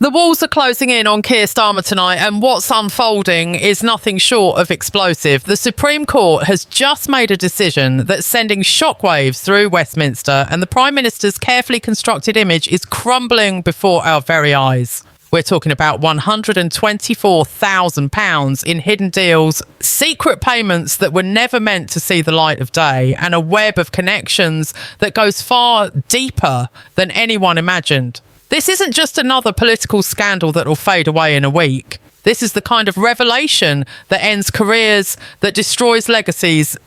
The walls are closing in on Keir Starmer tonight, and what's unfolding is nothing short of explosive. The Supreme Court has just made a decision that's sending shockwaves through Westminster, and the Prime Minister's carefully constructed image is crumbling before our very eyes. We're talking about £124,000 in hidden deals, secret payments that were never meant to see the light of day, and a web of connections that goes far deeper than anyone imagined. This isn't just another political scandal that will fade away in a week. This is the kind of revelation that ends careers, that destroys legacies,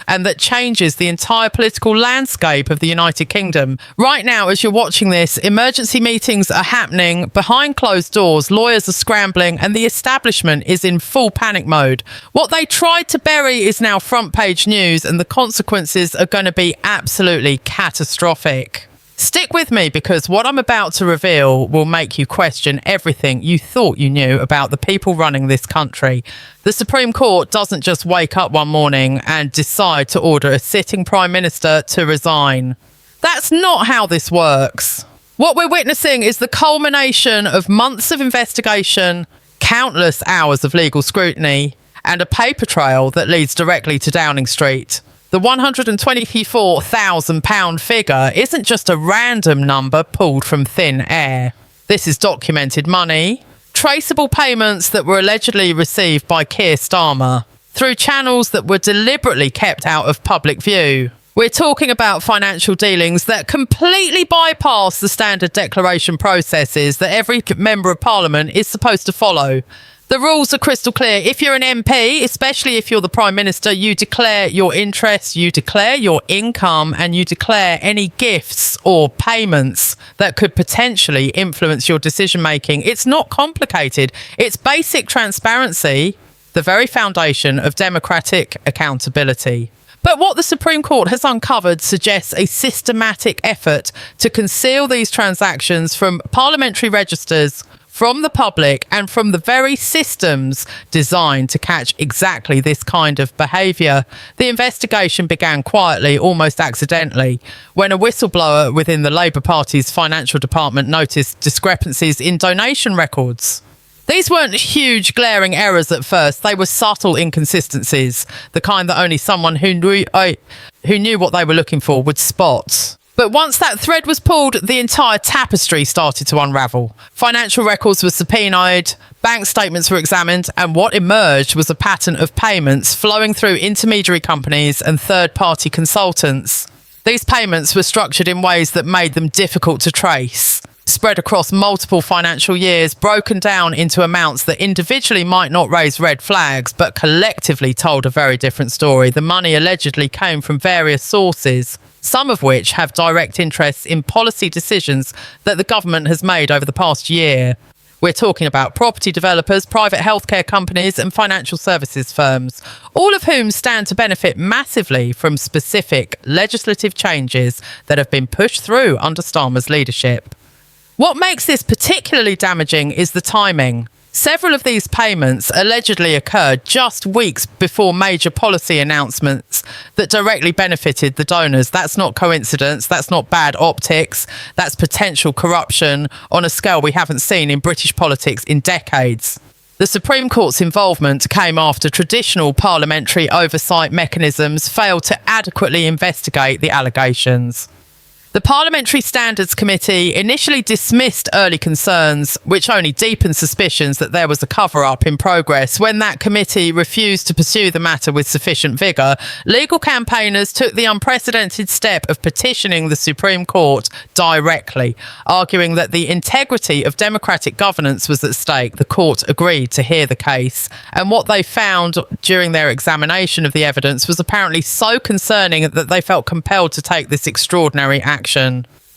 and that changes the entire political landscape of the United Kingdom. Right now, as you're watching this, emergency meetings are happening behind closed doors, lawyers are scrambling, and the establishment is in full panic mode. What they tried to bury is now front page news, and the consequences are going to be absolutely catastrophic. Stick with me, because what I'm about to reveal will make you question everything you thought you knew about the people running this country. The Supreme Court doesn't just wake up one morning and decide to order a sitting Prime Minister to resign. That's not how this works. What we're witnessing is the culmination of months of investigation, countless hours of legal scrutiny, and a paper trail that leads directly to Downing Street. The £124,000 figure isn't just a random number pulled from thin air. This is documented money, traceable payments that were allegedly received by Keir Starmer through channels that were deliberately kept out of public view. We're talking about financial dealings that completely bypass the standard declaration processes that every member of Parliament is supposed to follow. The rules are crystal clear. If you're an MP, especially if you're the Prime Minister, you declare your interests, you declare your income, and you declare any gifts or payments that could potentially influence your decision making. It's not complicated. It's basic transparency, the very foundation of democratic accountability. But what the Supreme Court has uncovered suggests a systematic effort to conceal these transactions from parliamentary registers, from the public, and from the very systems designed to catch exactly this kind of behaviour. The investigation began quietly, almost accidentally, when a whistleblower within the Labour Party's financial department noticed discrepancies in donation records. These weren't huge, glaring errors at first. They were subtle inconsistencies, the kind that only someone who knew what they were looking for would spot. But once that thread was pulled, the entire tapestry started to unravel. Financial records were subpoenaed, bank statements were examined, and what emerged was a pattern of payments flowing through intermediary companies and third-party consultants. These payments were structured in ways that made them difficult to trace, spread across multiple financial years, broken down into amounts that individually might not raise red flags, but collectively told a very different story. The money allegedly came from various sources, some of which have direct interests in policy decisions that the government has made over the past year. We're talking about property developers, private healthcare companies, and financial services firms, all of whom stand to benefit massively from specific legislative changes that have been pushed through under Starmer's leadership. What makes this particularly damaging is the timing. Several of these payments allegedly occurred just weeks before major policy announcements that directly benefited the donors. That's not coincidence. That's not bad optics. That's potential corruption on a scale we haven't seen in British politics in decades. The Supreme Court's involvement came after traditional parliamentary oversight mechanisms failed to adequately investigate the allegations. The Parliamentary Standards Committee initially dismissed early concerns, which only deepened suspicions that there was a cover-up in progress. When that committee refused to pursue the matter with sufficient vigour, legal campaigners took the unprecedented step of petitioning the Supreme Court directly, arguing that the integrity of democratic governance was at stake. The court agreed to hear the case, and what they found during their examination of the evidence was apparently so concerning that they felt compelled to take this extraordinary action.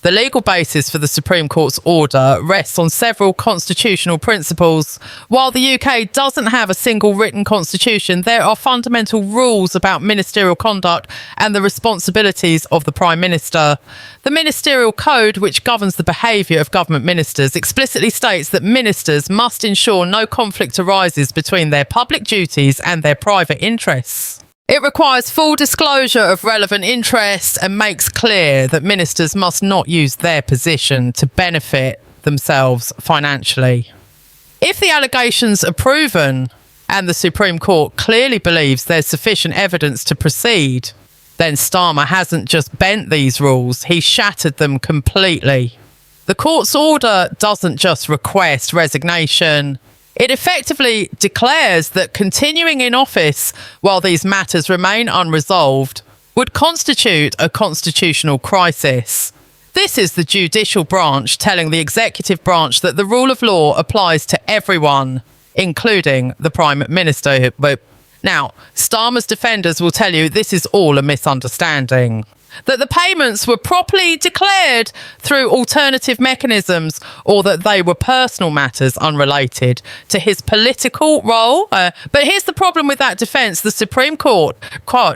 The legal basis for the Supreme Court's order rests on several constitutional principles. While the UK doesn't have a single written constitution, there are fundamental rules about ministerial conduct and the responsibilities of the Prime Minister. The Ministerial Code, which governs the behaviour of government ministers, explicitly states that ministers must ensure no conflict arises between their public duties and their private interests. It requires full disclosure of relevant interests and makes clear that ministers must not use their position to benefit themselves financially. If the allegations are proven and the Supreme Court clearly believes there's sufficient evidence to proceed, then Starmer hasn't just bent these rules, he's shattered them completely. The court's order doesn't just request resignation, it effectively declares that continuing in office while these matters remain unresolved would constitute a constitutional crisis. This is the judicial branch telling the executive branch that the rule of law applies to everyone, including the Prime Minister. Now, Starmer's defenders will tell you this is all a misunderstanding, that the payments were properly declared through alternative mechanisms or that they were personal matters unrelated to his political role. But here's the problem with that defence. The Supreme Court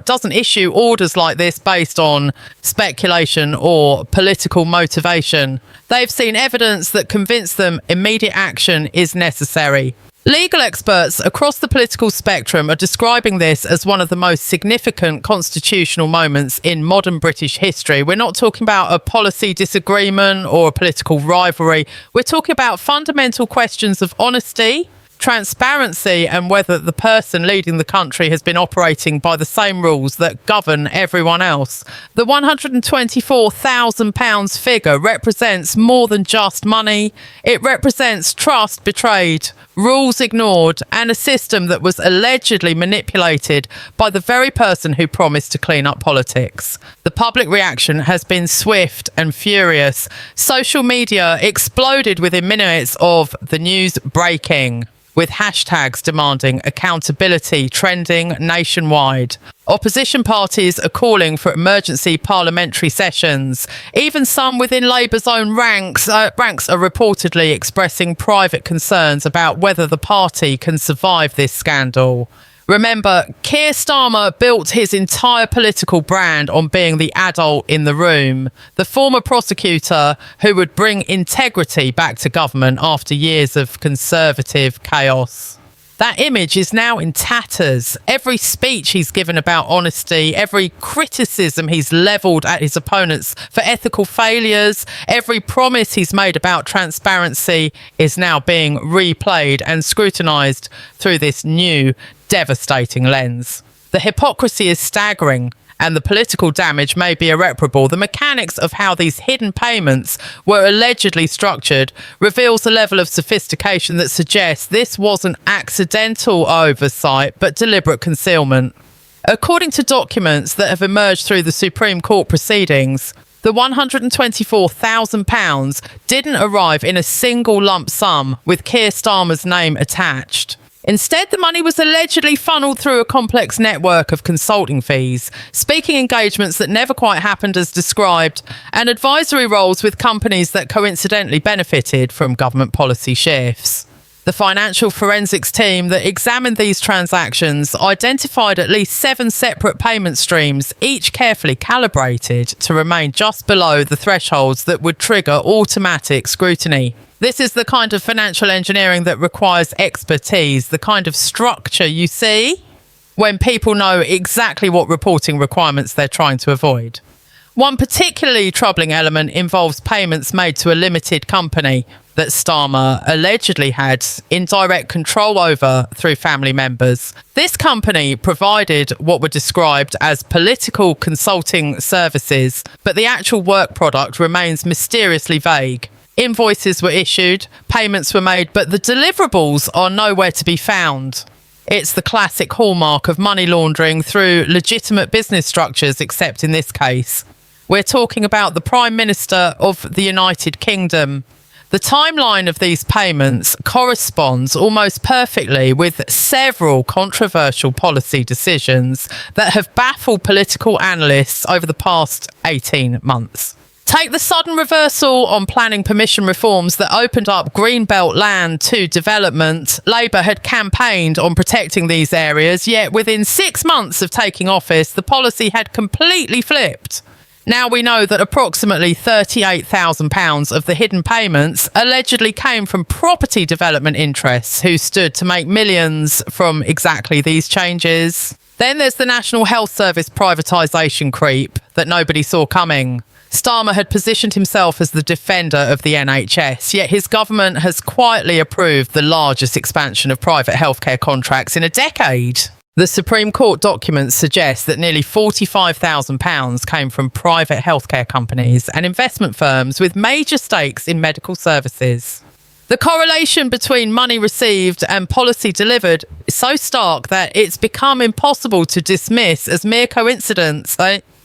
doesn't issue orders like this based on speculation or political motivation. They've seen evidence that convinced them immediate action is necessary. Legal experts across the political spectrum are describing this as one of the most significant constitutional moments in modern British history. We're not talking about a policy disagreement or a political rivalry. We're talking about fundamental questions of honesty, transparency, and whether the person leading the country has been operating by the same rules that govern everyone else. The £124,000 figure represents more than just money. It represents trust betrayed, rules ignored, and a system that was allegedly manipulated by the very person who promised to clean up politics. The public reaction has been swift and furious. Social media exploded within minutes of the news breaking, with hashtags demanding accountability trending nationwide. Opposition parties are calling for emergency parliamentary sessions. Even some within Labour's own ranks are reportedly expressing private concerns about whether the party can survive this scandal. Remember, Keir Starmer built his entire political brand on being the adult in the room, the former prosecutor who would bring integrity back to government after years of Conservative chaos. That image is now in tatters. Every speech he's given about honesty, every criticism he's levelled at his opponents for ethical failures, every promise he's made about transparency is now being replayed and scrutinised through this new, devastating lens. The hypocrisy is staggering, and the political damage may be irreparable. The mechanics of how these hidden payments were allegedly structured reveals a level of sophistication that suggests this wasn't accidental oversight, but deliberate concealment. According to documents that have emerged through the Supreme Court proceedings, the £124,000 didn't arrive in a single lump sum with Keir Starmer's name attached. Instead, the money was allegedly funneled through a complex network of consulting fees, speaking engagements that never quite happened as described, and advisory roles with companies that coincidentally benefited from government policy shifts. The financial forensics team that examined these transactions identified at least 7 separate payment streams, each carefully calibrated to remain just below the thresholds that would trigger automatic scrutiny. This is the kind of financial engineering that requires expertise, the kind of structure you see when people know exactly what reporting requirements they're trying to avoid. One particularly troubling element involves payments made to a limited company that Starmer allegedly had indirect control over through family members. This company provided what were described as political consulting services, but the actual work product remains mysteriously vague. Invoices were issued, payments were made, but the deliverables are nowhere to be found. It's the classic hallmark of money laundering through legitimate business structures, except in this case. We're talking about the Prime Minister of the United Kingdom. The timeline of these payments corresponds almost perfectly with several controversial policy decisions that have baffled political analysts over the past 18 months. Take the sudden reversal on planning permission reforms that opened up greenbelt land to development. Labour had campaigned on protecting these areas, yet within 6 months of taking office, the policy had completely flipped. Now we know that approximately £38,000 of the hidden payments allegedly came from property development interests who stood to make millions from exactly these changes. Then there's the National Health Service privatisation creep that nobody saw coming. Starmer had positioned himself as the defender of the NHS, yet his government has quietly approved the largest expansion of private healthcare contracts in a decade. The Supreme Court documents suggest that nearly £45,000 came from private healthcare companies and investment firms with major stakes in medical services. The correlation between money received and policy delivered is so stark that it's become impossible to dismiss as mere coincidence.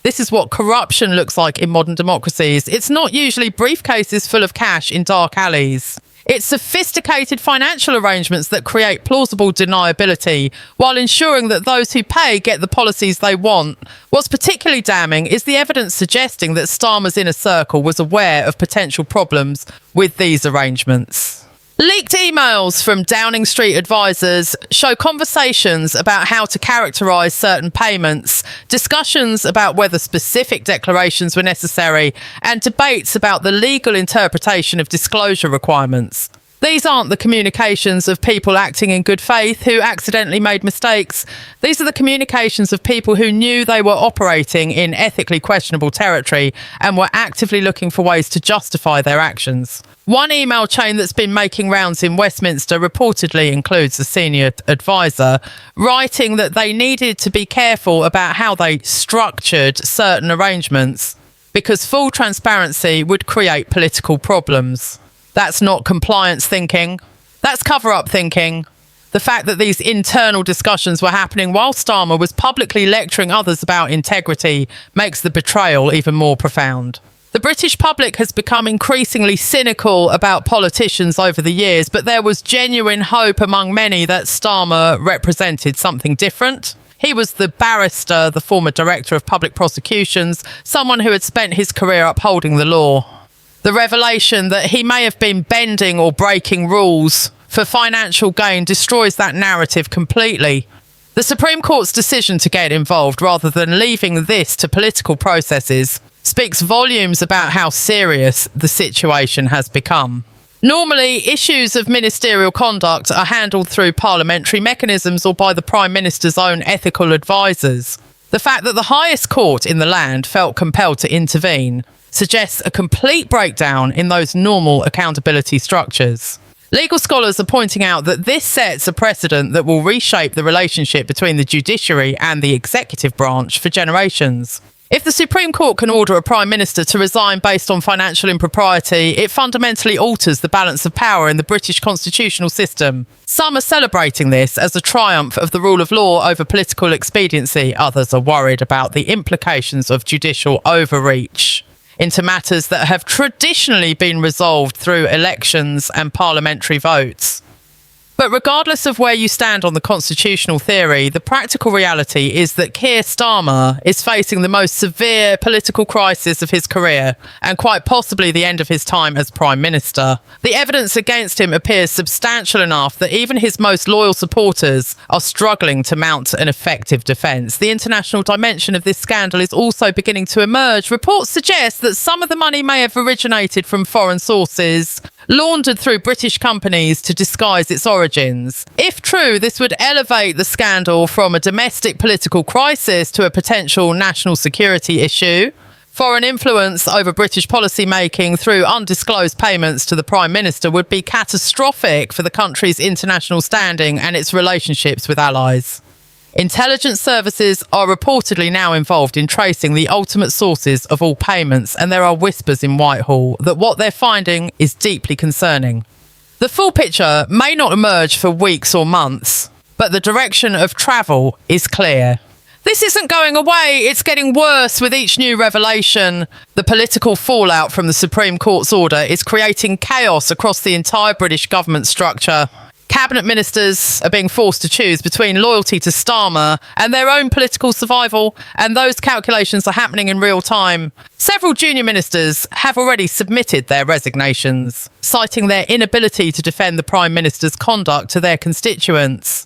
This is what corruption looks like in modern democracies. It's not usually briefcases full of cash in dark alleys. It's sophisticated financial arrangements that create plausible deniability while ensuring that those who pay get the policies they want. What's particularly damning is the evidence suggesting that Starmer's inner circle was aware of potential problems with these arrangements. Leaked emails from Downing Street advisors show conversations about how to characterise certain payments, discussions about whether specific declarations were necessary, and debates about the legal interpretation of disclosure requirements. These aren't the communications of people acting in good faith who accidentally made mistakes. These are the communications of people who knew they were operating in ethically questionable territory and were actively looking for ways to justify their actions. One email chain that's been making rounds in Westminster reportedly includes a senior advisor writing that they needed to be careful about how they structured certain arrangements because full transparency would create political problems. That's not compliance thinking. That's cover-up thinking. The fact that these internal discussions were happening while Starmer was publicly lecturing others about integrity makes the betrayal even more profound. The British public has become increasingly cynical about politicians over the years, but there was genuine hope among many that Starmer represented something different. He was the barrister, the former director of public prosecutions, someone who had spent his career upholding the law. The revelation that he may have been bending or breaking rules for financial gain destroys that narrative completely. The Supreme Court's decision to get involved rather than leaving this to political processes speaks volumes about how serious the situation has become. Normally, issues of ministerial conduct are handled through parliamentary mechanisms or by the Prime Minister's own ethical advisors. The fact that the highest court in the land felt compelled to intervene suggests a complete breakdown in those normal accountability structures. Legal scholars are pointing out that this sets a precedent that will reshape the relationship between the judiciary and the executive branch for generations. If the Supreme Court can order a Prime Minister to resign based on financial impropriety, it fundamentally alters the balance of power in the British constitutional system. Some are celebrating this as a triumph of the rule of law over political expediency. Others are worried about the implications of judicial overreach into matters that have traditionally been resolved through elections and parliamentary votes. But regardless of where you stand on the constitutional theory, the practical reality is that Keir Starmer is facing the most severe political crisis of his career and quite possibly the end of his time as Prime Minister. The evidence against him appears substantial enough that even his most loyal supporters are struggling to mount an effective defence. The international dimension of this scandal is also beginning to emerge. Reports suggest that some of the money may have originated from foreign sources, laundered through British companies to disguise its origins. If true, this would elevate the scandal from a domestic political crisis to a potential national security issue. Foreign influence over British policy making through undisclosed payments to the Prime Minister would be catastrophic for the country's international standing and its relationships with allies. Intelligence services are reportedly now involved in tracing the ultimate sources of all payments, and there are whispers in Whitehall that what they're finding is deeply concerning. The full picture may not emerge for weeks or months, but the direction of travel is clear. This isn't going away, it's getting worse with each new revelation. The political fallout from the Supreme Court's order is creating chaos across the entire British government structure. Cabinet ministers are being forced to choose between loyalty to Starmer and their own political survival, and those calculations are happening in real time. Several junior ministers have already submitted their resignations, citing their inability to defend the Prime Minister's conduct to their constituents.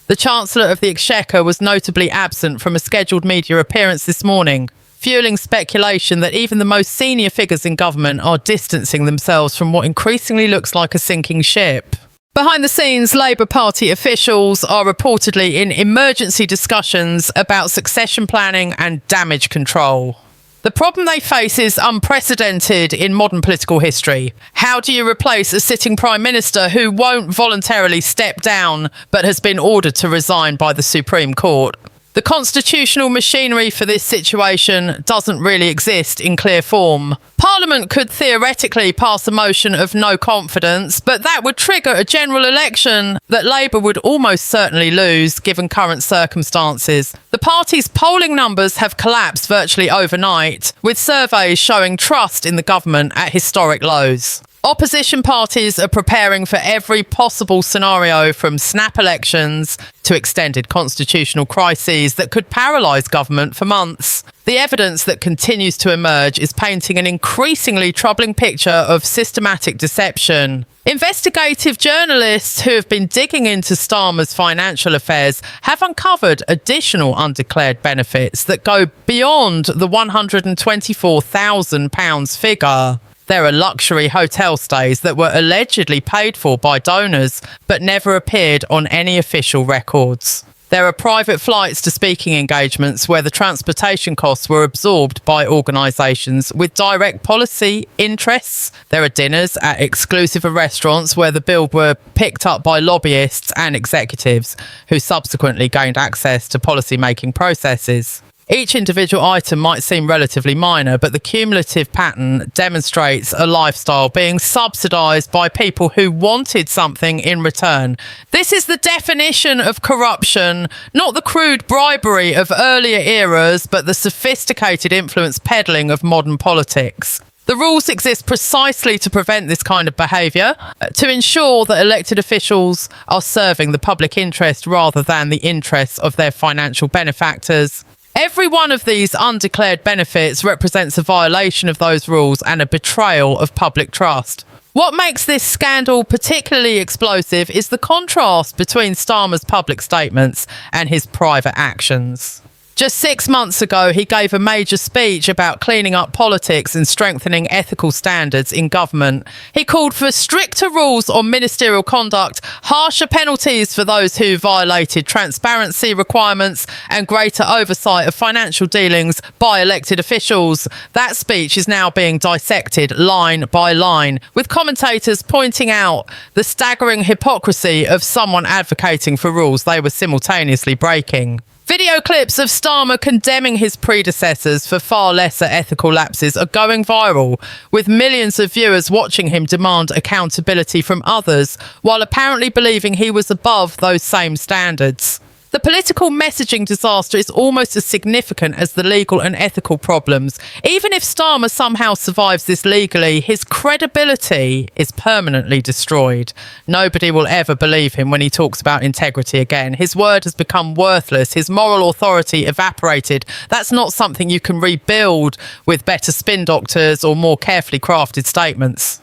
The Chancellor of the Exchequer was notably absent from a scheduled media appearance this morning, fueling speculation that even the most senior figures in government are distancing themselves from what increasingly looks like a sinking ship. Behind the scenes, Labour Party officials are reportedly in emergency discussions about succession planning and damage control. The problem they face is unprecedented in modern political history. How do you replace a sitting Prime Minister who won't voluntarily step down but has been ordered to resign by the Supreme Court? The constitutional machinery for this situation doesn't really exist in clear form. Parliament could theoretically pass a motion of no confidence, but that would trigger a general election that Labour would almost certainly lose given current circumstances. The party's polling numbers have collapsed virtually overnight, with surveys showing trust in the government at historic lows. Opposition parties are preparing for every possible scenario, from snap elections to extended constitutional crises that could paralyse government for months. The evidence that continues to emerge is painting an increasingly troubling picture of systematic deception. Investigative journalists who have been digging into Starmer's financial affairs have uncovered additional undeclared benefits that go beyond the £124,000 figure. There are luxury hotel stays that were allegedly paid for by donors but never appeared on any official records. There are private flights to speaking engagements where the transportation costs were absorbed by organisations with direct policy interests. There are dinners at exclusive restaurants where the bill were picked up by lobbyists and executives who subsequently gained access to policy-making processes. Each individual item might seem relatively minor, but the cumulative pattern demonstrates a lifestyle being subsidised by people who wanted something in return. This is the definition of corruption, not the crude bribery of earlier eras, but the sophisticated influence peddling of modern politics. The rules exist precisely to prevent this kind of behaviour, to ensure that elected officials are serving the public interest rather than the interests of their financial benefactors. Every one of these undeclared benefits represents a violation of those rules and a betrayal of public trust. What makes this scandal particularly explosive is the contrast between Starmer's public statements and his private actions. Just 6 months ago, he gave a major speech about cleaning up politics and strengthening ethical standards in government. He called for stricter rules on ministerial conduct, harsher penalties for those who violated transparency requirements, and greater oversight of financial dealings by elected officials. That speech is now being dissected line by line, with commentators pointing out the staggering hypocrisy of someone advocating for rules they were simultaneously breaking. Video clips of Starmer condemning his predecessors for far lesser ethical lapses are going viral, with millions of viewers watching him demand accountability from others, while apparently believing he was above those same standards. The political messaging disaster is almost as significant as the legal and ethical problems. Even if Starmer somehow survives this legally, his credibility is permanently destroyed. Nobody will ever believe him when he talks about integrity again. His word has become worthless, his moral authority evaporated. That's not something you can rebuild with better spin doctors or more carefully crafted statements.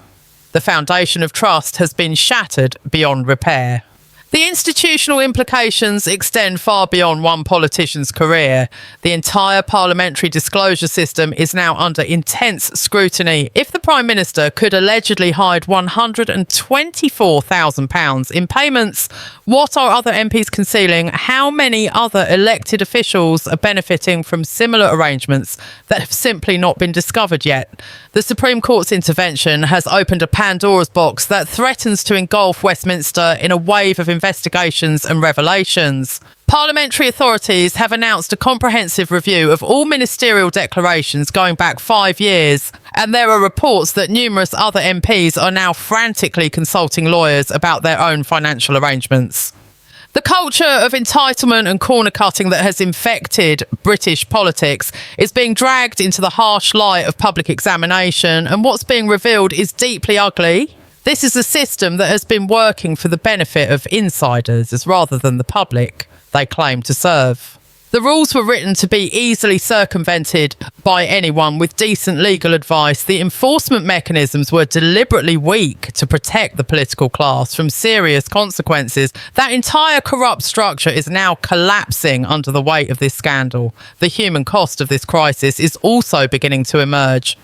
The foundation of trust has been shattered beyond repair. The institutional implications extend far beyond one politician's career. The entire parliamentary disclosure system is now under intense scrutiny. If the Prime Minister could allegedly hide £124,000 in payments, what are other MPs concealing? How many other elected officials are benefiting from similar arrangements that have simply not been discovered yet? The Supreme Court's intervention has opened a Pandora's box that threatens to engulf Westminster in a wave of investigations and revelations. Parliamentary authorities have announced a comprehensive review of all ministerial declarations going back 5 years, and there are reports that numerous other MPs are now frantically consulting lawyers about their own financial arrangements. The culture of entitlement and corner cutting that has infected British politics is being dragged into the harsh light of public examination, and what's being revealed is deeply ugly. This is a system that has been working for the benefit of insiders as rather than the public they claim to serve. The rules were written to be easily circumvented by anyone with decent legal advice. The enforcement mechanisms were deliberately weak to protect the political class from serious consequences. That entire corrupt structure is now collapsing under the weight of this scandal. The human cost of this crisis is also beginning to emerge.